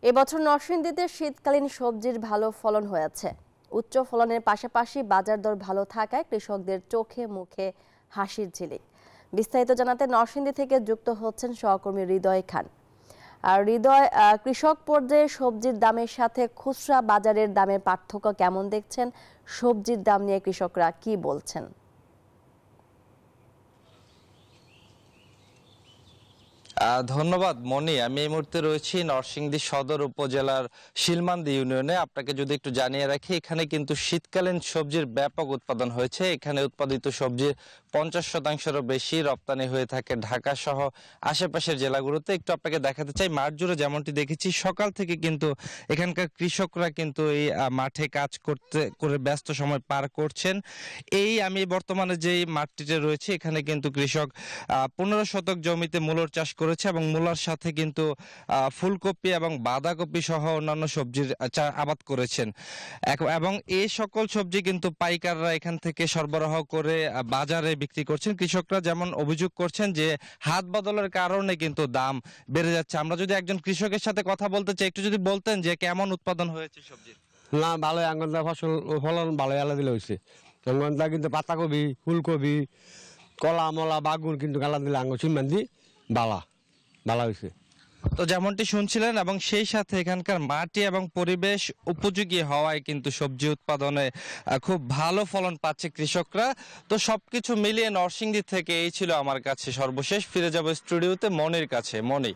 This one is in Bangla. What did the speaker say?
এবছর নরসিংদীতে শীতকালীন সবজির ভালো ফলন হয়েছে। উচ্চ ফলনের পাশাপাশি বাজার দর ভালো থাকায় কৃষকদের চোখে মুখে হাসির ঝিলিক। বিস্তারিত জানাতে নরসিংদী থেকে যুক্ত হচ্ছেন সহকর্মী হৃদয় খান। আর হৃদয়, কৃষক পর্যায়ে সবজির দামের সাথে খুচরা বাজারের দামের পার্থক্য কেমন দেখছেন? সবজির দাম নিয়ে কৃষকরা কি বলছেন? ধন্যবাদ মনি। আমি এই মুহূর্তে রয়েছি নরসিংদী সদর উপজেলার শিলমান্দি ইউনিয়নে। আপনাকে যদি একটু জানিয়ে রাখি, এখানে কিন্তু শীতকালীন সবজির ব্যাপক উৎপাদন হয়েছে। এখানে উৎপাদিত সবজির 50% বেশি রপ্তানি হয়ে থাকে ঢাকা সহ আশেপাশের জেলাগুলোতে। একটু আপনাকে দেখাতে চাই, মাঠ জুড়ে যেমনটি দেখেছি সকাল থেকে কিন্তু এখানকার কৃষকরা কিন্তু এই মাঠে কাজ করে ব্যস্ত সময় পার করছেন। আমি বর্তমানে যেই মাঠটিতে রয়েছে, এখানে কিন্তু কৃষক 15 শতক জমিতে মূলর চাষ করেছে এবং মূলার সাথে কিন্তু ফুলকপি এবং বাঁধাকপি সহ অন্যান্য সবজির আবাদ করেছেন। এবং এই সকল সবজি কিন্তু পাইকাররা এখান থেকে সরবরাহ করে বাজারে বিক্রি করছেন। কৃষকরা যেমন অভিযোগ করছেন যে হাত বদলের কারণে কিন্তু দাম বেড়ে যাচ্ছে। আমরা যদি একজন কৃষকের সাথে কথা বলতে চাই, একটু যদি বলতেন যে কেমন উৎপাদন হয়েছে সবজির। না, ভালো আঙ্গনটা ফলন ভালো আলা দিলে হয়েছে। আঙ্গনটা কিন্তু পাতাকপি, ফুলকপি, কলা মলা বাগুন কিন্তু গালা দিলে আঙ্গুর চিনবান্দি বালা হয়েছে। তো যেমনটি শুনছিলেন, এবং সেই সাথে এখানকার মাটি এবং পরিবেশ উপযোগী হওয়ায় কিন্তু সবজি উৎপাদনে খুব ভালো ফলন পাচ্ছে কৃষকরা। তো সবকিছু মিলিয়ে নরসিংদী থেকে এই ছিল আমার কাছে সর্বশেষ। ফিরে যাব স্টুডিওতে মনির কাছে। মনি।